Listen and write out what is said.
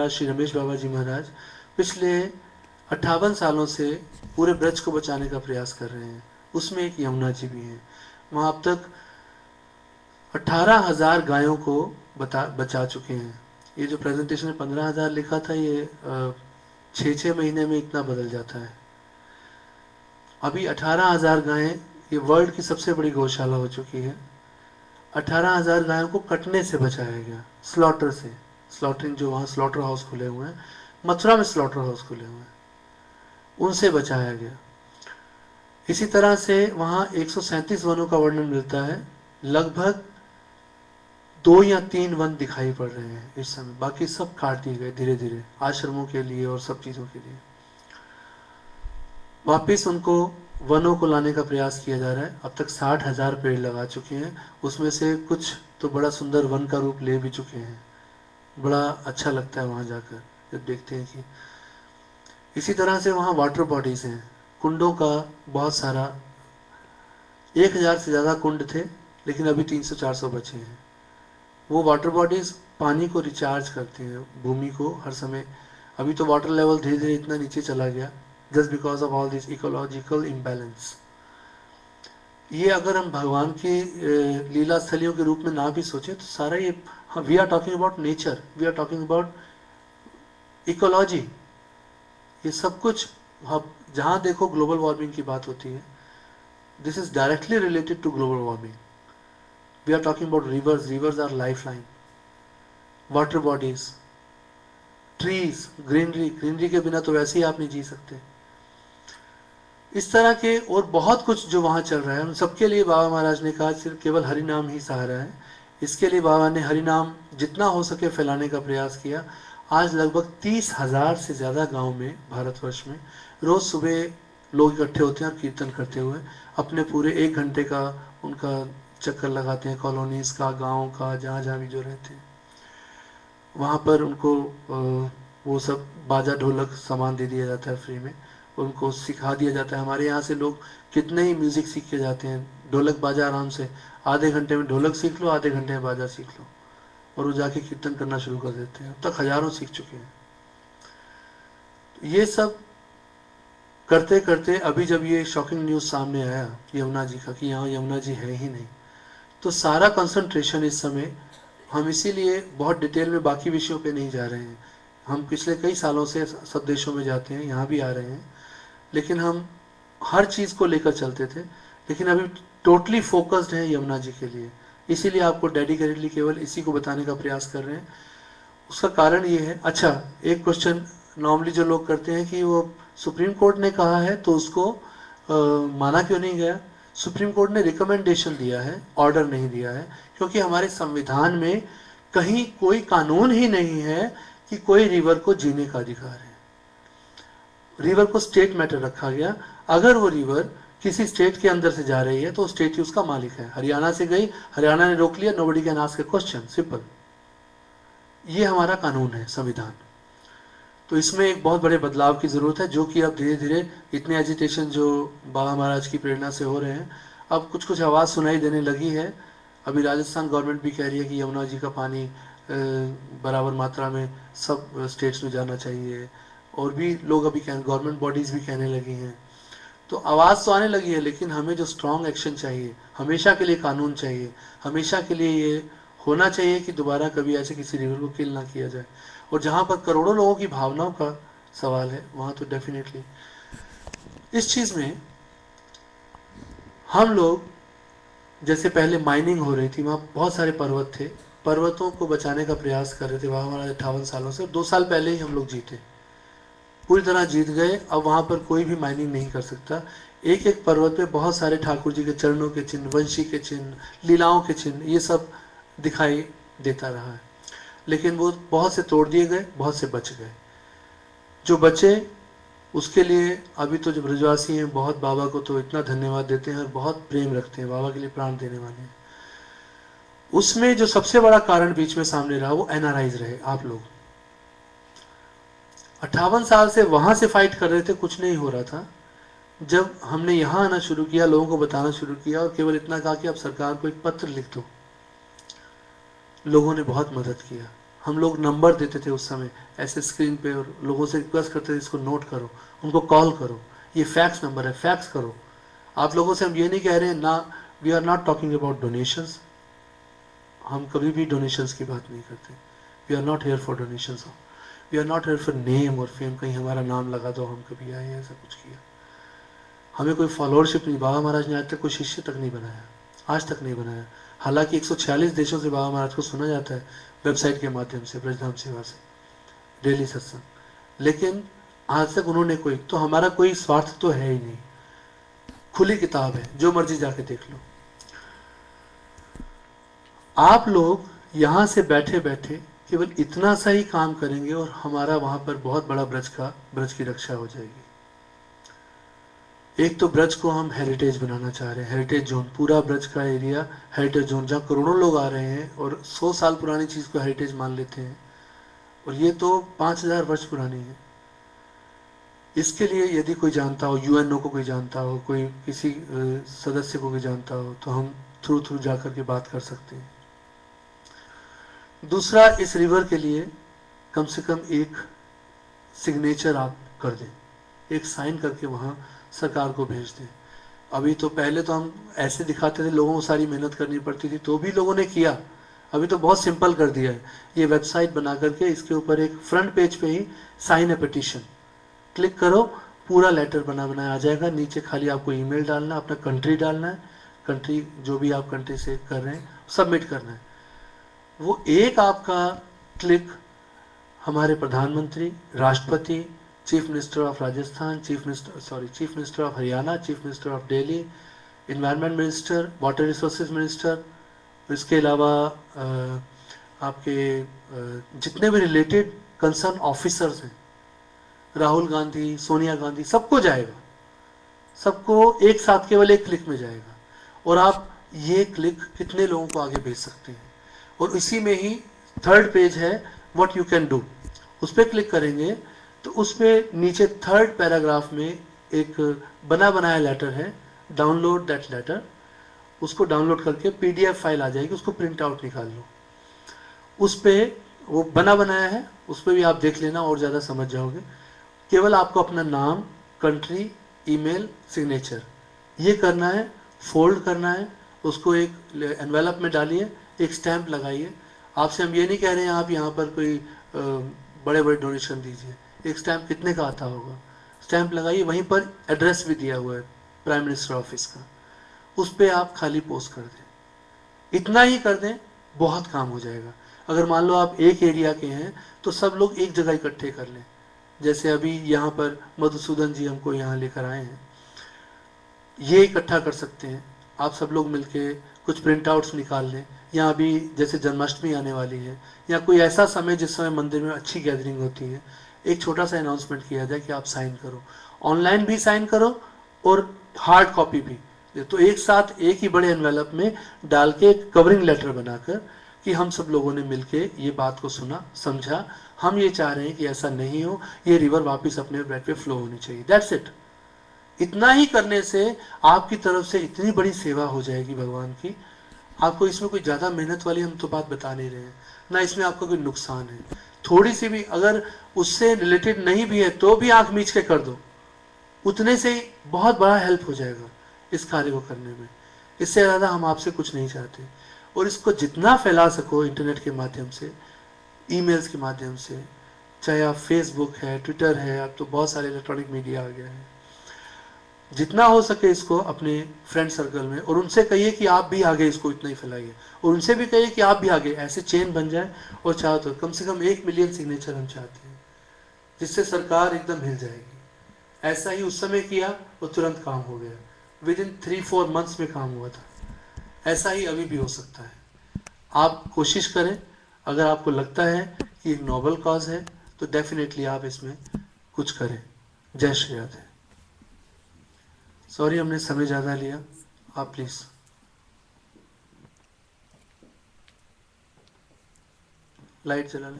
श्री रमेश बाबा जी महाराज पिछले 58 सालों से पूरे ब्रज को बचाने का प्रयास कर रहे हैं। उसमें एक यमुना जी भी हैं। वहाँ अब तक 18,000 गायों को बचा चुके हैं। ये जो प्रेजेंटेशन में 15,000 लिखा था, ये 6-6 महीने में इतना बदल जाता है। अभी 18,000 गायें, ये वर्ल्ड की सबसे बड़ी गौशाला हो चुकी है। 18,000 गायों को कटने से बचाया गया, स्लॉटर से। स्लॉटरिंग, जो वहाँ स्लॉटर हाउस खुले हुए हैं, मथुरा में स्लॉटर हाउस खुले हुए हैं, उनसे बचाया गया। इसी तरह से वहाँ 137 वनों का वर्णन मिलता है। लगभग 2 या 3 वन दिखाई पड़ रहे हैं इस समय, बाकी सब काट दिए गए धीरे धीरे आश्रमों के लिए और सब चीज़ों के लिए। वापिस उनको वनों को लाने का प्रयास किया जा रहा है। अब तक 60,000 पेड़ लगा चुके हैं। उसमें से कुछ तो बड़ा सुंदर वन का रूप ले भी चुके हैं। बड़ा अच्छा लगता है वहाँ जाकर जब देखते हैं कि इसी तरह से वहाँ वाटर बॉडीज़ हैं, कुंडों का बहुत सारा। 1,000 से ज़्यादा कुंड थे, लेकिन अभी 300-400 बचे हैं। वो वाटर बॉडीज़ पानी को रिचार्ज करते हैं, भूमि को हर समय। अभी तो वाटर लेवल धीरे धीरे इतना नीचे चला गया, just because of all this ecological imbalance. ये अगर हम भगवान की लीला स्थलियों के रूप में ना भी सोचें तो सारा ये, we are talking about nature, we are talking about ecology. ये सब कुछ जहाँ देखो ग्लोबल वार्मिंग की बात होती है। This is directly related to global warming. We are talking about rivers, rivers are life line, water bodies, trees, greenery. Greenery के बिना तो वैसे ही आप नहीं जी सकते। इस तरह के और बहुत कुछ जो वहाँ चल रहा है, उन सबके लिए बाबा महाराज ने कहा सिर्फ केवल हरि नाम ही सहारा है। इसके लिए बाबा ने हरि नाम जितना हो सके फैलाने का प्रयास किया। आज लगभग 30,000 से ज़्यादा गांव में, भारतवर्ष में, रोज़ सुबह लोग इकट्ठे होते हैं और कीर्तन करते हुए अपने पूरे 1 घंटे का उनका चक्कर लगाते हैं, कॉलोनीज़ का, गाँव का, जहाँ जहाँ भी जो रहते हैं वहाँ पर उनको वो सब बाजा ढोलक सामान दे दिया जाता है फ्री में। उनको सिखा दिया जाता है। हमारे यहाँ से लोग कितने ही म्यूज़िक सीख के जाते हैं, ढोलक बाजा आराम से आधे घंटे में ढोलक सीख लो, आधे घंटे में बाजा सीख लो, और वो जाके कीर्तन करना शुरू कर देते हैं। अब तक हजारों सीख चुके हैं। ये सब करते करते अभी जब ये शॉकिंग न्यूज़ सामने आया यमुना जी का, कि यहाँ यमुना जी है ही नहीं, तो सारा कंसंट्रेशन इस समय, हम इसीलिए बहुत डिटेल में बाकी विषयों पे नहीं जा रहे हैं। हम पिछले कई सालों से सब देशों में जाते हैं, यहाँ भी आ रहे हैं, लेकिन हम हर चीज़ को लेकर चलते थे, लेकिन अभी टोटली फोकस्ड हैं यमुना जी के लिए। इसीलिए आपको डेडिकेटेडली केवल इसी को बताने का प्रयास कर रहे हैं। उसका कारण ये है। अच्छा, एक क्वेश्चन नॉर्मली जो लोग करते हैं कि वो सुप्रीम कोर्ट ने कहा है तो उसको माना क्यों नहीं गया। सुप्रीम कोर्ट ने रिकमेंडेशन दिया है, ऑर्डर नहीं दिया है, क्योंकि हमारे संविधान में कहीं कोई कानून ही नहीं है कि कोई रिवर को जीने का अधिकार है। रिवर को स्टेट मैटर रखा गया। अगर वो रिवर किसी स्टेट के अंदर से जा रही है तो स्टेट ही उसका मालिक है। हरियाणा से गई, हरियाणा ने रोक लिया, nobody can ask A question, simple. ये हमारा कानून है, संविधान। तो इसमें एक बहुत बड़े बदलाव की ज़रूरत है, जो कि अब धीरे धीरे इतने एजिटेशन जो बाबा महाराज की प्रेरणा से हो रहे हैं, अब कुछ कुछ आवाज़ सुनाई देने लगी है। अभी राजस्थान गवर्नमेंट भी कह रही है कि यमुना जी का पानी बराबर मात्रा में सब स्टेट्स में जाना चाहिए, और भी लोग अभी गवर्नमेंट बॉडीज़ भी कहने लगी हैं। तो आवाज़ तो आने लगी है, लेकिन हमें जो स्ट्रॉन्ग एक्शन चाहिए, हमेशा के लिए कानून चाहिए, हमेशा के लिए ये होना चाहिए कि दोबारा कभी ऐसे किसी रिवर को किल ना किया जाए। और जहाँ पर करोड़ों लोगों की भावनाओं का सवाल है, वहाँ तो डेफिनेटली इस चीज़ में हम लोग, जैसे पहले माइनिंग हो रही थी, वहाँ बहुत सारे पर्वत थे, पर्वतों को बचाने का प्रयास कर रहे थे वहाँ हमारा 58 सालों से। 2 साल पहले ही हम लोग जीते, पूरी तरह जीत गए। अब वहाँ पर कोई भी माइनिंग नहीं कर सकता। एक एक पर्वत पे बहुत सारे ठाकुर जी के चरणों के चिन्ह, वंशी के चिन्ह, लीलाओं के चिन्ह, ये सब दिखाई देता रहा है। लेकिन वो बहुत से तोड़ दिए गए, बहुत से बच गए। जो बचे उसके लिए अभी तो जो ब्रजवासी हैं, बहुत बाबा को तो इतना धन्यवाद देते हैं और बहुत प्रेम रखते हैं, बाबा के लिए प्राण देने वाले हैं। उसमें जो सबसे बड़ा कारण बीच में सामने रहा वो एनआरआईज रहे। आप लोग 58 साल से वहां से फाइट कर रहे थे, कुछ नहीं हो रहा था। जब हमने यहाँ आना शुरू किया, लोगों को बताना शुरू किया और केवल इतना कहा कि आप सरकार को एक पत्र लिख दो, लोगों ने बहुत मदद किया। हम लोग नंबर देते थे उस समय ऐसे स्क्रीन पे और लोगों से रिक्वेस्ट करते थे इसको नोट करो, उनको कॉल करो, ये फैक्स नंबर है, फैक्स करो। आप लोगों से हम ये नहीं कह रहे हैं ना, we are not talking about donations, हम कभी भी डोनेशंस की बात नहीं करते। We are not here for donations, we are not here for name और फेम, कहीं हमारा नाम लगा दो हम कभी आए ऐसा कुछ किया। हमें कोई फॉलोअरशिप नहीं, बाबा महाराज ने आज तक कोई शिष्य तक नहीं बनाया, आज तक नहीं बनाया। हालांकि 146 देशों से बाबा महाराज को सुना जाता है वेबसाइट के माध्यम से, ब्रजधाम सेवा से, डेली सत्संग, लेकिन आज तक उन्होंने कोई, तो हमारा कोई स्वार्थ तो है ही नहीं। खुली किताब है, जो मर्जी जाके देख लो। आप लोग यहाँ से बैठे बैठे केवल इतना सा ही काम करेंगे और हमारा वहां पर बहुत बड़ा ब्रज की रक्षा हो जाएगी। एक तो ब्रज को हम हेरिटेज बनाना चाह रहे हैं, हेरिटेज जोन, पूरा ब्रज का एरिया हेरिटेज जोन, जहाँ करोड़ों लोग आ रहे हैं और 100 साल पुरानी चीज को हेरिटेज मान लेते हैं, और ये तो 5000 वर्ष पुरानी है। इसके लिए यदि कोई जानता हो, यूएनओ को कोई जानता हो, कोई किसी सदस्य को कोई जानता हो, तो हम थ्रू थ्रू जाकर के बात कर सकते हैं। दूसरा, इस रिवर के लिए कम से कम एक सिग्नेचर आप कर दें, एक साइन करके वहाँ सरकार को भेज दें। अभी तो पहले तो हम ऐसे दिखाते थे, लोगों को सारी मेहनत करनी पड़ती थी, तो भी लोगों ने किया। अभी तो बहुत सिंपल कर दिया है, ये वेबसाइट बना करके इसके ऊपर एक फ्रंट पेज पे ही साइन ए पिटीशन, क्लिक करो, पूरा लेटर बना बनाया आ जाएगा। नीचे खाली आपको ईमेल डालना, अपना कंट्री डालना है, कंट्री जो भी आप कंट्री से कर रहे हैं सबमिट करना है। वो एक आपका क्लिक हमारे प्रधानमंत्री, राष्ट्रपति, chief minister of Rajasthan, chief minister of Haryana, chief minister of Delhi, environment minister, water resources minister, इसके अलावा आपके जितने भी रिलेटेड कंसर्न ऑफिसर्स हैं, राहुल गांधी, सोनिया गांधी, सबको जाएगा, सबको एक साथ केवल एक क्लिक में जाएगा। और आप ये क्लिक कितने लोगों को आगे भेज सकते हैं। और इसी में ही थर्ड पेज है व्हाट यू कैन डू, उस पर क्लिक करेंगे तो उसमें नीचे थर्ड पैराग्राफ में एक बना बनाया लेटर है, डाउनलोड दैट लेटर। उसको डाउनलोड करके पीडीएफ फाइल आ जाएगी, उसको प्रिंट आउट निकाल लो। उस पर वो बना बनाया है, उस पर भी आप देख लेना और ज़्यादा समझ जाओगे। केवल आपको अपना नाम, कंट्री, ईमेल, सिग्नेचर ये करना है, फोल्ड करना है, उसको एक एनवेलप में डालिए, एक स्टैंप लगाइए। आपसे हम ये नहीं कह रहे हैं आप यहाँ पर कोई बड़े बड़े डोनेशन दीजिए, एक स्टैंप कितने का आता होगा, स्टैंप लगाइए, वहीं पर एड्रेस भी दिया हुआ है प्राइम मिनिस्टर ऑफिस का, उस पर आप खाली पोस्ट कर दें। इतना ही कर दें, बहुत काम हो जाएगा। अगर मान लो आप एक एरिया के हैं तो सब लोग एक जगह इकट्ठे कर लें, जैसे अभी यहाँ पर मधुसूदन जी हमको यहाँ लेकर आए हैं, ये इकट्ठा कर सकते हैं। आप सब लोग मिलके कुछ प्रिंट आउट्स निकाल लें, या अभी जैसे जन्माष्टमी आने वाली है, या कोई ऐसा समय जिस समय मंदिर में अच्छी गैदरिंग होती है, एक छोटा सा अनाउंसमेंट किया जाए कि आप साइन करो, ऑनलाइन भी साइन करो और हार्ड कॉपी भी। तो एक साथ एक ही बड़े एनवेलप में डाल के कवरिंग लेटर बनाकर कि हम सब लोगों ने मिलके ये बात को सुना, समझा, हम ये चाह रहे हैं कि ऐसा नहीं हो, ये रिवर वापस अपने ट्रैक पे फ्लो होनी चाहिए, दैट्स इट। इतना ही करने से आपकी तरफ से इतनी बड़ी सेवा हो जाएगी भगवान की। आपको इसमें कोई ज़्यादा मेहनत वाली हम तो बात बता नहीं रहे हैं, ना इसमें आपका कोई नुकसान है। थोड़ी सी भी अगर उससे रिलेटेड नहीं भी है तो भी आंख मीच के कर दो, उतने से ही बहुत बड़ा हेल्प हो जाएगा इस कार्य को करने में। इससे ज़्यादा हम आपसे कुछ नहीं चाहते। और इसको जितना फैला सको इंटरनेट के माध्यम से, ईमेल्स के माध्यम से, चाहे आप फेसबुक है, ट्विटर है, अब तो बहुत सारे इलेक्ट्रॉनिक मीडिया आ गया है, जितना हो सके इसको अपने फ्रेंड सर्कल में, और उनसे कहिए कि आप भी आगे इसको इतना ही फैलाइए, और उनसे भी कहिए कि आप भी आगे, ऐसे चेन बन जाए। और चाहो तो कम से कम 1 मिलियन सिग्नेचर हम चाहते हैं, जिससे सरकार एकदम हिल जाएगी। ऐसा ही उस समय किया, वो तुरंत काम हो गया, विद इन 3-4 मंथ्स में काम हुआ था। ऐसा ही अभी भी हो सकता है। आप कोशिश करें, अगर आपको लगता है कि एक नोबल कॉज है तो डेफिनेटली आप इसमें कुछ करें। जय श्री राधे। सॉरी हमने समय ज़्यादा लिया, आप प्लीज़ लाइट जला लें।